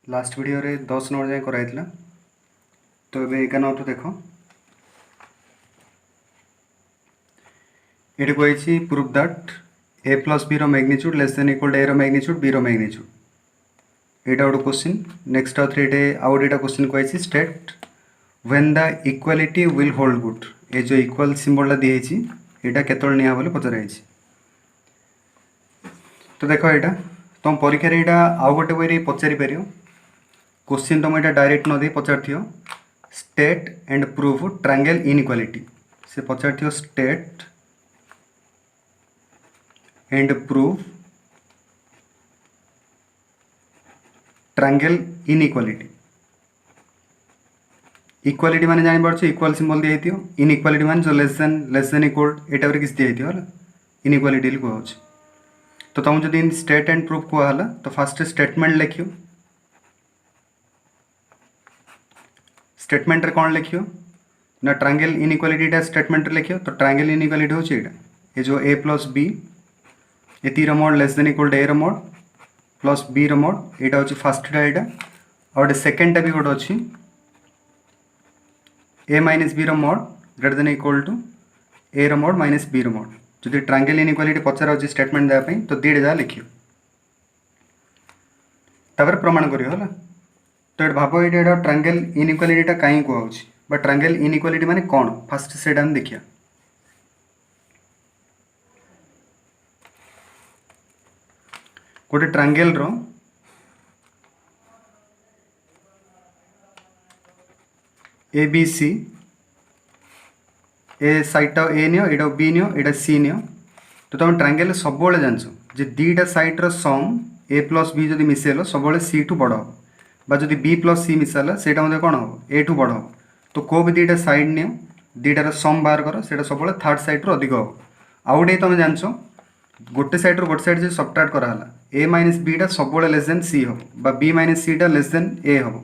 Last video रे 10 number जाए कराइला। तो ये 11 नंबर देख ये कही proof that A plus B magnitude less than equal to A magnitude B magnitude यहाँ गोटे क्वेश्चन। नेक्स्ट आउ गोटे क्वेश्चन कही state when the equality will hold good. ये जो इक्वल सिंबलटा दिखाई यहाँ केतल निया बोले पचर। तो देख यहाँ तुम परीक्षा यहाँ आउ गोटे वे पचारि पार क्वेश्चन तुम यहाँ डायरेक्ट न दे पचार state and proof triangle inequality. से पचार state and proof triangle inequality. Equality माने जानि पारछ इक्वल सिंबल दिया थी। इनइक्वालिटी माने जो लेस देन इक्वल एटा पर किसी दिया थी इनइक्वालिटी कहूँ। तो तुम जब स्टेट एंड प्रूफ कहला तो फास्ट स्टेटमेंट लिखियो। स्टेटमेंट रे कौन लिखियो ना ट्रायंगल इनइक्वालिटी स्टेटमेंट रे लिखियो। तो ट्रायंगल इनइक्वालिटी होची एटा ये जो a प्लस बी एती mod less than equal to a mod plus b mod एटा होची फर्स्ट एटा। और सेकंड भी गोटे अच्छी a minus b mod greater than equal to a mod minus b mod. जो ट्रायंगल इनइक्वालिटी पचार अच्छी स्टेटमेंट देवाई तो दीटा जहाँ लिखियो तापर प्रमाण करियो। तो ये भाव ये ट्रायंगल इनइक्वालिटी कहीं कहूँ ट्रायंगल इनइक्वालिटी माने कौन फास्ट से देखिए। गोटे ट्रायंगल रो ए बी सी ए साइडटा ए नियो एटा बी नियो एटा सी नियो। तो तुम ट्रायंगल सब जानस जे दीटा साइड्र सम ए प्लस बी जब मिसेल सब सी ठू बड़ हम बा जदि बी प्लस सी मिसाला से कौन हम ए ठू बड़ हम। तो को भी दीटा साइड नियो दीटार सम बाहर कर से सब थर्ड साइड्र अधिक हम। आउ गोटे तुम जानस गोटे साइड्र गोटे साइड जो सबट्राक्ट कराला ए माइनस बीटा सब लेस देन सी हम बा बी माइनस सीटा लेस देन ए हम।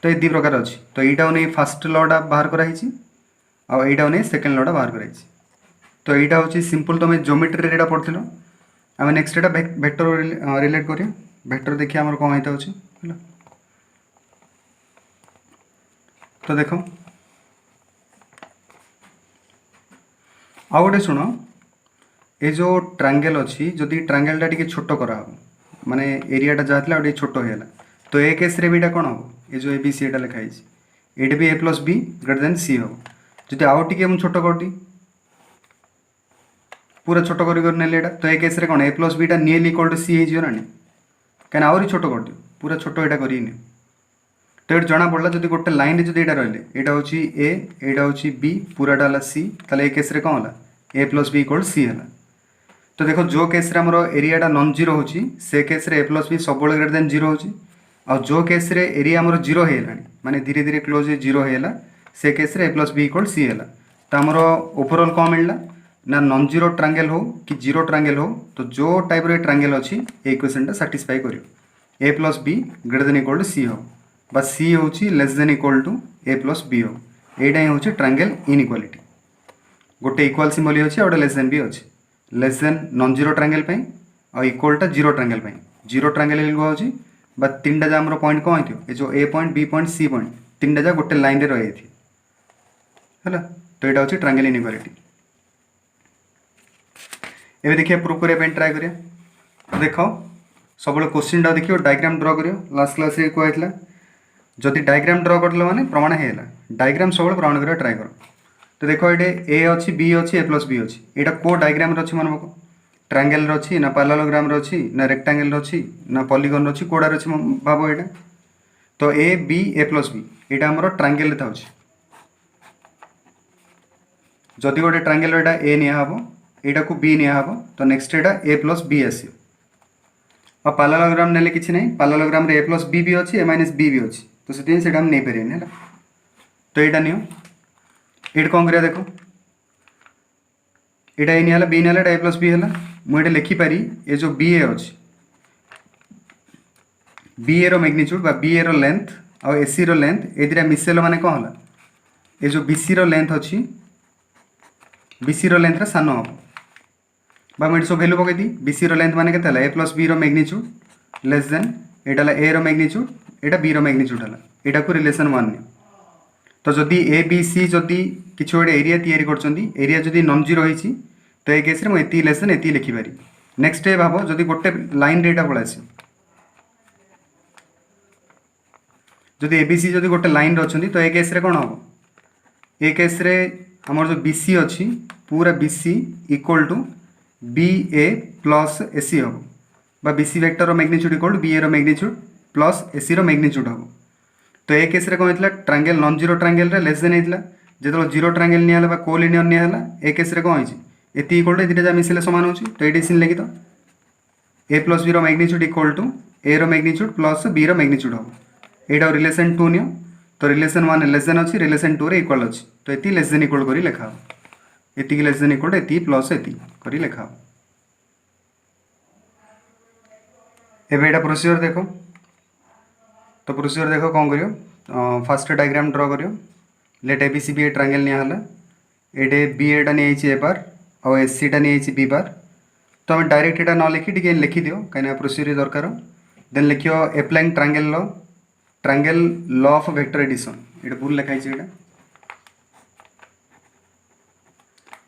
तो ये दी प्रकार अच्छी। तो यहाँ नहीं फास्ट लटा बाहर कराई आईटा नहीं सेकेंड लटा बाहर कराई। तो यहाँ हूँ सिंपल तुम ज्योमेट्री रे पढ़ल। आम नेक्स्ट एटा वेक्टर रिलेट करिया। वेक्टर देखिए आमर कौन होता है। तो देख आउ गोटे शुण ये जो ट्रायंगल अच्छी जदि ट्रायंगलटा टी छोट करा माने एरियाटा जहाँ था और छोट होगा तो ए केस रे भी कौन हम ये जो ए बी सी एटा लिखाई ये भी ए plus B greater then C हम। जब आउ टे मुझे छोट कर पूरा छोट कर तो ए केस रे कौन ए प्लस बीटा नियरली इक्वल टू सी हो ना कहीं आहरी छोट कर दियो पूरा छोट यहाँ कर। तो ये जना पड़ा जब गोटे लाइन जो यहाँ रही यहाँ हूँ ए यहाँ हूँ बी पूराटा है सी ताले ए केस रे कौन है ए प्लस बी इक्वल सी है। तो देखो जो केस रे हमर एरियाटा नॉन जीरो होची से केस रे ए प्लस बी सब ग्रेटर देन जीरो होची। आ जो केस रे एरिया हमर जीरो होगा माने धीरे धीरे क्लोज जीरो होगा से केस रे ए प्लस बी इक्वल सी है। तो आमर ओवरऑल कौन मिलला ना नॉन जीरो ट्रायंगल हो कि जीरो ट्रायंगल हो तो जो टाइप रे ट्रायंगल अच्छी ये इक्वेशनटा सैटिस्फाई करियो A plus B greater than equal to C हो बा सी हूँ less than equal to A plus B हो। यहाँ हूँ ट्रायंगल इनइक्वालिटी। गोटे इक्वल सिंबल ही अच्छे और लेस देन भी अच्छे। Less than non zero triangle और इक्वलटा जीरो ट्रायंगल जीरो ट्रायंगल कहूँ बा तीन टा जहाँ पॉइंट कौन हो ये जो A point B point C point तीन टा जहाँ गोटे लाइन रही है। तो यहाँ हूँ ट्रायंगल इनइक्वालिटी। एवं देखिए प्रूफ करने ट्राए करिया। देख सब क्वेश्चन टा देखिए डायग्राम ड्र करियो। लास्ट क्लास रे कहला जदि डायग्राम ड्र कर माने प्रमाण है डायग्राम सब प्रमाण करा ट्राए कर। तो देखो ये ए अच्छी बी अच्छी ए प्लस बी अच्छी यहाँ को डायग्राम अच्छी मन पक ट्रायंगल अच्छी ना पैरेललोग्राम अच्छी ना रेक्टांगल अच्छी ना पॉलीगन अच्छी कोडार अच्छी भाव यहाँ। तो A B A plus B यहाँ आमर ट्रायंगल था जदि गोटे ट्रायंगल यहाँ ए निहब यहाँ को बी निहब तो नेक्स्ट यहाँ ए प्लस बी आस। और पैरेललोग्राम नेले किसी ना पैरेललोग्राम रे ए प्लस बी भी अच्छी ए माइनस बी भी अच्छी तो से हम नहीं पारे है। तो यहाँ नियो ये कौन करिया देखो यहाँ ए निहला बी निहला ए प्लस बी है मुझे लिखिपारी ये जो बी ए अच्छी बी ए रो मैग्नीट्यूड बा बी ए रो लेंथ और ए सी रो लेंथ ए दिरा मिसेल माने कौन है ये जो बी सी रो लेंथ अच्छी बी सी रो लेंथ रे सान हम बा मुझे सब भैल्यू पकई दी बी सी रो लेंथ माने के ए प्लस बी रो मैग्नीट्यूड लेस देन यहाँ ए रो मैग्नीट्यूड एटा बी रो मैग्नीट्यूड है एटा को रिलेशन 1 नि तो जदि ए बी सी जदि किसी गोटे एरिया तैयारी करछंती एरिया जदि नॉन जीरो होईची तो ए केस रे मु एती लेस देन एती लिखि पारि नेक्स्ट स्टेप भाबो जदि गोटे लाइन रे एटा पळा आसी जदि ए बी सी जदि गोटे लाइन रे अछंती तो ए केस रे कोन हो ए केस रे हमर जो बी सी अछि पूरा B C equal to B A plus A C हो बा बी सी वेक्टर रो magnitude equal to B A रो मैग्नीट्यूड प्लस ए सी रो मैग्नीट्यूड हो तो ए केस रे कोन हेतला ट्रायंगल नॉन जीरो ट्रायंगल रे लेस देन हेतला जेतो जीरो ट्रायंगल नियाला बा कोलिनियर नियाला ए केस रे कोन होइची एती इक्वल टू दिटा जा मिसले समान होची तो एडी सिन लेखि तो ए प्लस बी रो मैग्नीट्यूड इक्वल टू ए रो मैग्नीट्यूड प्लस बी रो मैग्नीट्यूड हो एटा रिलेशन 2 नियो तो रिलेशन 1 लेस देन अछि रिलेशन 2 रे इक्वल अछि तो एती लेस देन इक्वल करी लेखा एती की लेस देन इक्वल एती प्लस एती करी लेखा एबे एटा प्रोसीजर देखो तो प्रोसीजर देखो कौन करियो फर्स्ट डायग्राम ड्रा करियो let ABC B A triangle निया हला एडे बी एटा नै ए बार और एस सी टा नै बी बार तो हम डायरेक्ट एटा न लिखि टिके लिखि दियो कहिना प्रोसीजर दरकार देन लिखियो applying triangle law of vector addition एटा भूल लिखाइ छै एटा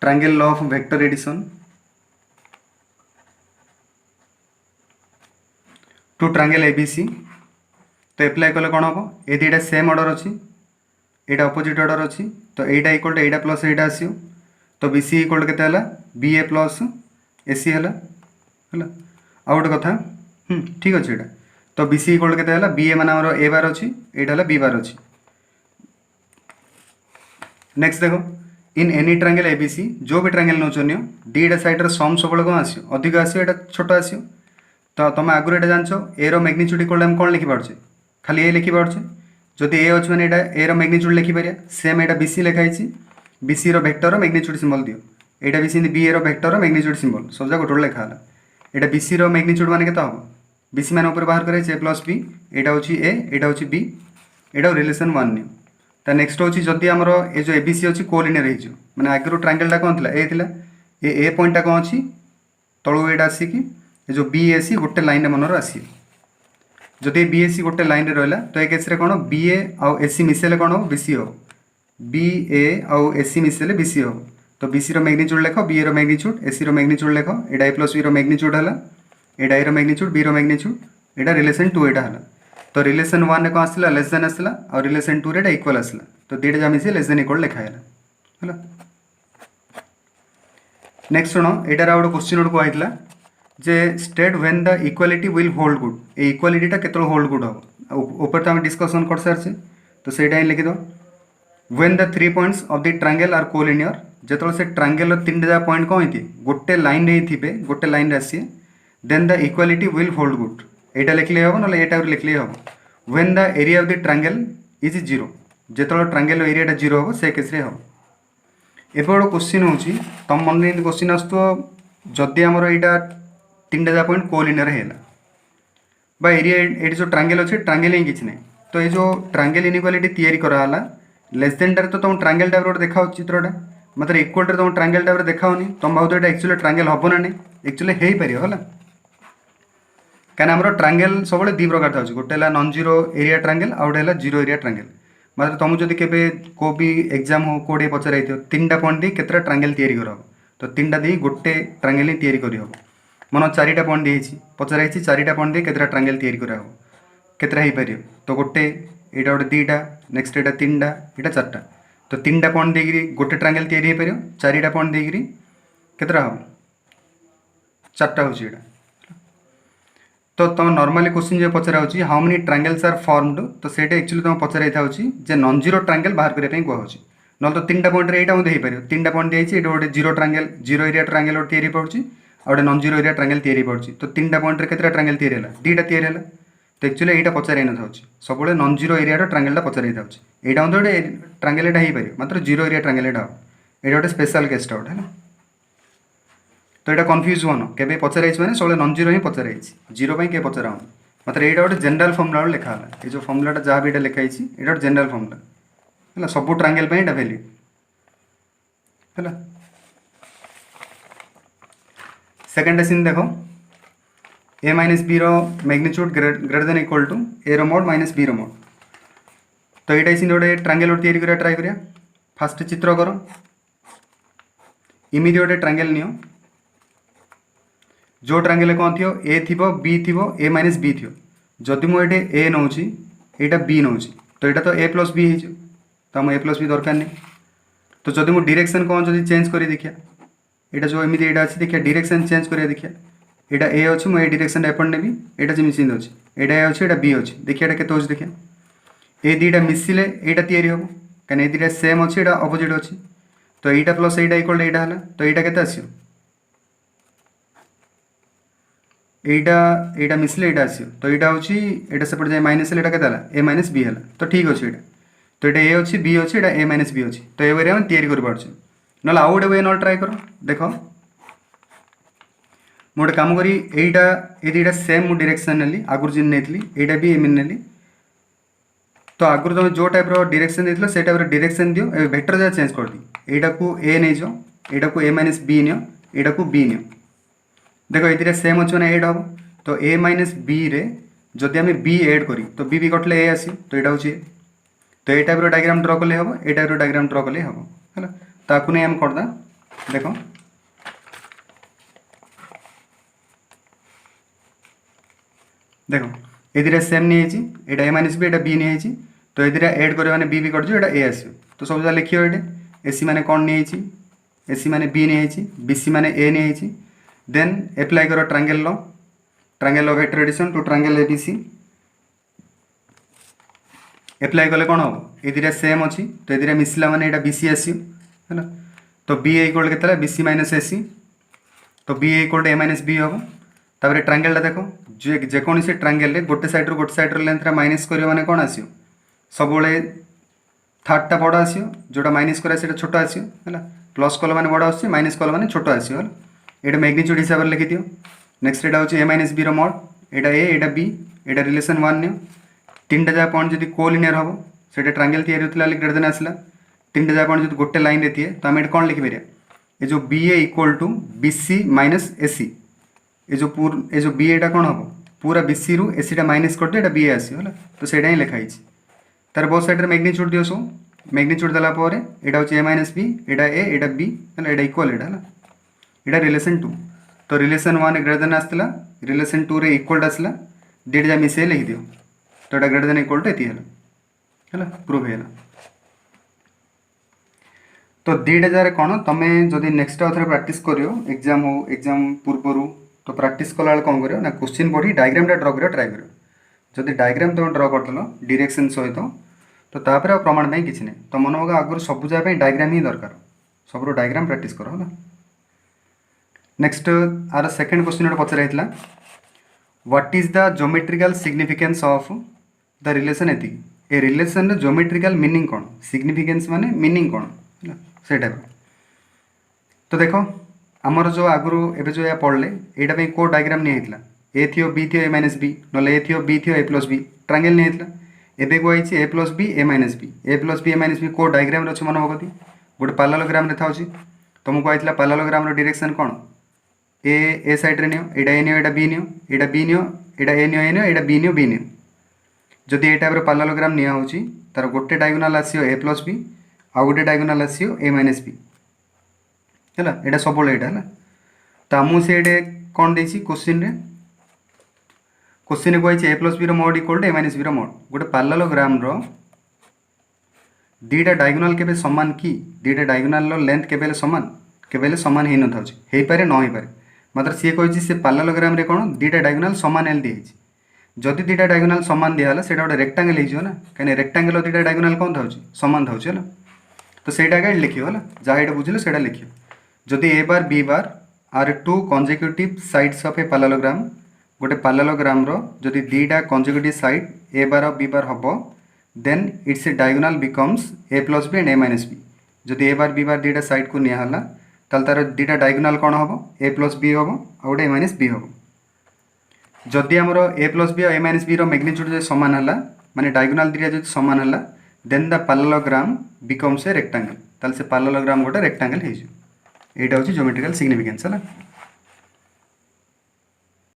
triangle law of vector addition to triangle ABC तो एप्लाई कले कौन हम ये दुटा सेम ऑर्डर अच्छी यहाँ अपोजिट ऑर्डर अच्छी तो यहाँ इक्वल टू यहाँ प्लस यहाँ आसो तो बी सी इक्वल टू के बी ए प्लस ए सी है आउ गोटे कथा ठीक अच्छे यहाँ तो बी सी इक्वल टू के बी ए मान ए बार अच्छी यहाँ बी बार अच्छी नेक्स्ट देखो इन एनी ट्रायंगल एबीसी जो भी ट्रायंगल नौचनी दीटा सैड्र सम सब कौन आसो अधिक आसो यहाँ छोट आसो तो तुम आगुरी यहाँ जान ए रो मैग्नीट्यूड इक्वल टू कौन लिखिपारे खाली ए लिखिपारे जदि ए अच्छे मैंने ए रो मैग्नीट्यूड लिखिपर सेम यहाँ बी सी लिखाई बी सी रो वेक्टर रो मैग्नीट्यूड सिंबल दियो यहाँ भी सेमती बी ए रो वेक्टर रो मैग्नीट्यूड सिंबल सब जगह गोटे लिखा है यहाँ बी सी रो मैग्नीट्यूड मान के हम बी सी मान बाहर कराई ए प्लस बी यहाँ हूँ ए यहाँ हूँ बी यहाँ रिलेशन 1 नियो तो नेक्स्ट हूँ जदि आमर ये जो ए बी सी अच्छी कोलिनियर हो मैंने आगु ट्रायंगलटा कौन थी ए पॉइंटा कौन अच्छी तलू यहाँ आसिकी जो बी ए सी गोटे लाइन मनर आसी जदि बी ए सी गोटे लाइन रहा तो ये केस कौन बी ए आउ ए सी मिसेले कौन हम बी सी हो बी ए आउ ए सी मिसेले बी सी हो तो बी सी रो मैग्नीट्यूड लेख बी ए रो मैग्नीट्यूड ए सी रो मैग्नीट्यूड लेख यहाँ ए प्लस बी रो मैग्नीट्यूड है यहाँ ए रो मैग्नीट्यूड बी रो मैग्नीट्यूड यहाँ रिलेशन 2 यहाँ है तो रिलेशन 1 कौन आसला लेस देन आसला और रिलेशन 2 रे इक्वल आसला तो दीटा जा मिसे लेस देन इक्वल लिखाई है नेक्स्ट सुनो यहाँ गोटे क्वेश्चन गोटे कहला जे state when the equality will hold good ए इक्वालिटीटा केतल होल्ड गुड हम ऊपर तो हम डिस्कशन कर सारे तो सहीटा ही लिखिद when the 3 points of the triangle are collinear जो से ट्रायंगल 3टा पॉइंट कौन होती गोटे लाइन रे थे गोटे लाइन रे आसी then the equality will hold good यहाँ लिखले हम ना ये लिखले हम when the area of the triangle is 0 जो ट्रायंगल एरियाटा 0 हम से केस हम एवं गोटे क्वेश्चन हो तुम मन क्वेश्चन आसो जदि आमर यहाँ 3टा पॉइंट कोलिनियर है बा एरिया ये जो ट्रायंगल अच्छे ट्रायंगल ही किसी ना तो ये जो ट्रायंगल इनइक्वालिटी तैयारी कराला लेस देन टाइप तो तुम ट्रायंगल टाइप रोड देखा चित्रटा मतलब इक्वल तुम ट्रायंगल टाइप देखाओनी तुम भाव तो एक्चुअली ट्रायंगल हम ना नहीं एक्चुअली हो पार है कहीं आम ट्रायंगल सब दी प्रकार था गोटे नॉन जीरो एरिया ट्रायंगल आउ गोटे जीरो एरिया ट्रायंगल मतलब तुमको जब के को भी एग्जाम हो कौटे पचार 3टा पॉइंट दे केतटा ट्रायंगल तैयारी कर तो 3टा दे गोटे ट्रायंगल ही तैयारी कर मन 4टा पॉइंट देती पचार 4टा पॉइंट दे केतटा ट्रायंगल तैयारी कर केतटा हो पार तो गोटे यहाँ गोटे 2टा नेक्स्ट यहाँ 3टा यहाँ 4टा तो 3टा पॉइंट देकर गोटे ट्रायंगल तैयारी हो पार 4टा पॉइंट देकर केतटा हम 4टा हूँ यहाँ तो तुम नॉर्मली क्वेश्चन जो पचरा हो how many triangles are formed तो सेटा एक्चुअली तुम पचरा था नॉन जीरो ट्रायंगल बाहर करने कहूँ ना तो 3टा पॉइंट यहाँ हो पार 3टा पॉइंट देती गोटे zero triangle zero area triangle गोटे तैयारी पड़ुଛି और नॉन जीरो एरिया ट्रायंगल तैयारी पड़ुଛି तो 3टा पॉइंट रे केतटा ट्रायंगल तैयारी है 2टा तैयारी है तो एक्चुअली यहाँ पचार ना था सब नॉन जीरो एरिया ट्रायंगलटा पचार था यहाँ गोटे ट्रायंगल यहाँ हो पार मात्र जीरो एरिया ट्रायंगल यहाँ यहाँ गोटे स्पेशल केसटा गोटे है तो यहाँ कन्फ्यूज होन के पचार मैंने सब नॉन जीरो ही पचार जीरो के पचार हो मात्र यहाँ गोटे जनरल फर्मुला लिखा है ये जो फर्मुलाटा जहाँ भी लिखाई यहाँ गोटे जनरल फर्मुला है सब ट्रायंगल यहाँ वैल्यू है सेकेंड सीन देख A minus B magnitude greater than equal to A mod minus B mod. तो यहाँ सी गोटे ट्रांगल गोटे या ट्राए करिया। फास्ट चित्र कर इमिदी गोटे ट्रांगल नियो जो ट्रांगल कौन थी ए थी बी थी ए माइनस बी थी। जदि मुझे ए नौ यहाँ बी नौ तो यहाँ तो ए प्लस बी हो तो आम ए प्लस बी दरकार नहीं। तो जदि मुझे डायरेक्शन कौन जब चेंज कर देखिया यहाँ जो एमती यहाँ अच्छी देखिए डायरेक्शन चेंज कर देखिए यहाँ ए अच्छी मुझे डायरेक्शन एपट नेबी यहाँ जमी सीन अच्छी यहाँ ए अच्छी यहाँ बी अच्छी देखिए यहाँ के देखिए ए दुईटा मिसिले यहाँ या हम कहीं दुटा सेम अच्छी यहाँ अपोजिट अच्छी तो यहाँ प्लस यहाँ इक्वल यहाँ है तो यहाँ के आसो यहाँ मिसिले यहाँ आसो तो यहाँ हूँ यहाँ सेपटे जाए माइनस है के ए माइनस बी है तो ठीक अच्छे यहाँ तो ये ए अच्छी बी अच्छी यहाँ ए माइनस बी अच्छी तो ये वे आम या ना आउ गोटे वे ना ट्राए कर देख मुझे काम करी यहाँ ये दुटा सेम मुझे डायरेक्शन नेली आगुरी जिन नहीं यहाँ भी एम नेली तो आगुरी तुम जो टाइप डायरेक्शन देते से टाइप डायरेक्शन दियो ए वेक्टर जगह चेंज कर दी यहाँ को ए नहीं जाओ यहाँ को ए माइनस बी नियो यहाँ को बी नियो देखो ये सेम अच्छे ना एड हम तो ए माइनस बी रे जदि आम बी एड करी तो बी कटले ए आस तो यहाँ हूँ तो ये टाइप डायग्राम ड्र कले हम ये टाइप डायग्राम ड्र कले हम है ताकू नहीं आम करदा देख देखो ये सेम नहीं यहाँ ए माइनस बी यहाँ बी नहीं तो ये एड कर मैंने बी कट यहाँ ए आस तो सब लिख ये एसी मैंने कौन नहीं एसी मैंने बी नहीं बीसी मैंने ए नहीं देन एप्लाई करो triangle law vector addition to triangle ABC apply कले कौन हम ये दुटा सेम अच्छी तो ये मिसला मैंने यहाँ बीसी आसो है तो बी इक्वल के बीसी माइनस एसी तो बी इक्वल ए माइनस बी हम तापर ट्रांगल देखो जेकोसी ट्रांगल गोटे सैड्र लेंथ माइनस कर मैंने कौन आसो सब थर्डटा बड़ आसो जोटा माइनस करा से छोट आसो है प्लस कल मैंने बड़ आस माइनस कल मैंने छोट आसो है ये मैग्नीट्यूड हिसाब से लिखि दियो। नेक्स्ट यहाँ हूँ ए माइनस बी मोड यहाँ ए यहाँ बी यहाँ रिलेशन 1 नियो तीन टा जगह पॉइंट जब कोलिनियर हम से ट्रांगल या ग्रेटर देन आसला तीन टा जगह पॉइंट जो गोटे लाइन रे तो आम कौन लिखिपर ये जो B A equal to B C minus AC ये जो बी एटा कौन हम पूरा बी सी रु एसी माइनस कर दिए बी ए आसो है तो सहीटा ही लिखाई तार बहुत साइड मैग्नीट्यूड दियो सब मैग्नीट्यूड देलापर यहाँ हूँ ए माइनस बी यहाँ ए यहाँ बी है यहाँ इक्वल है यहाँ रिलेशन 2 तो रिलेशन 1 ग्रेटर देन आसला रिलेशन 2 रे इक्वल आसला दुईटा जा मिसे लिखि दियो तो यहाँ ग्रेटर देन इक्वल टू ये है प्रूफ है। तो दुईटा जगह कौन तुम जब नेक्स्ट आउे प्राक्ट कर एग्जाम हो एग्जाम पूर्वर तो प्राक्ट कला कौन कर ना क्वेश्चन पढ़ी डायग्राम ड्र कर ट्राए कर जब डायग्राम तुम ड्र करदेल डायरेक्शन सहित तो तापर आ प्रमाण किसी नहीं तो मन होगा आगुरी सब जगह डायग्राम ही दरकार सब डायग्राम प्राक्ट कर है। नेक्स्ट आर सेकेंड क्वेश्चन गोटे पचर what is the geometrical significance of the relation एति ए रिलेशन ज्योमेट्रिकल मीनिंग कौन सिग्निफिकेंस माने मीनिंग कौन है से टाइप तो देखो आमर जो आगुरी एवं जो या पढ़ले यहाँ को डायग्राम नहीं ए थी बी थी ए माइनस बी ना ए थी बी थी ए प्लस बी ट्रांगल नहीं एवं कही A plus B A minus B A minus B को डायग्राम अच्छे मन होती गोटे पारालोग्राम था तुमको कहता पारालोग्राम डायरेक्शन कौन ए सैड्रे नियो यहाँ ए नियो यहाँ बी नियो यहाँ बी नियो यहाँ ए नियो ए नियो यहाँ बी नियो बी नियो जदि ये टाइप पारालोग्राम निया होची तार गोटे डायगोनाल आसियो ए प्लस बी आउ गोटे डायगोनाल आसियो ए माइनस बी है यहाँ सब यहाँ है तो आमको से कौन देसी क्वेश्चन कही A plus B mod equal to A minus B mod गोटे पारालोग्राम दुईटा डायगोनाल केबे समान कि दुईटा डायगोनाल लेंथ केबे सामान हो न हो पारे न हो पारे मात्र सी कही से पारालोग्राम कौन दुईटा डायगोनाल सामान एल दिखाई जदि दुईटा डायगोनाल सामान दिहला से गोटे रेक्टांगल हो ना कहीं रेक्टांगल दुईटा डायगोनाल कौन था सामान था है तो सहीटा आगे लिखियो है जहाँ यहाँ बुझे से लिखियो जदि A bar B bar are two consecutive sides of a parallelogram गोटे पारालोग्राम जदि दुईटा consecutive side A bar B bar हम then it's a diagonal becomes A plus B and A minus B जदि ए बार बी बार दुईटा side को निहला तार दुईटा diagonal कौन हम ए प्लस बी हम आ गोटे ए माइनस बी हम जदि आमर A plus B A minus B magnitude जो सामान है माने डायगोनाल दुईटा जो सामान है then the parallelogram becomes a rectangle ताल से पारालोग्राम गोटे रेक्टांगल हो यहाँ हूँ ज्योमेट्रिकल सिग्निफिकेंस है।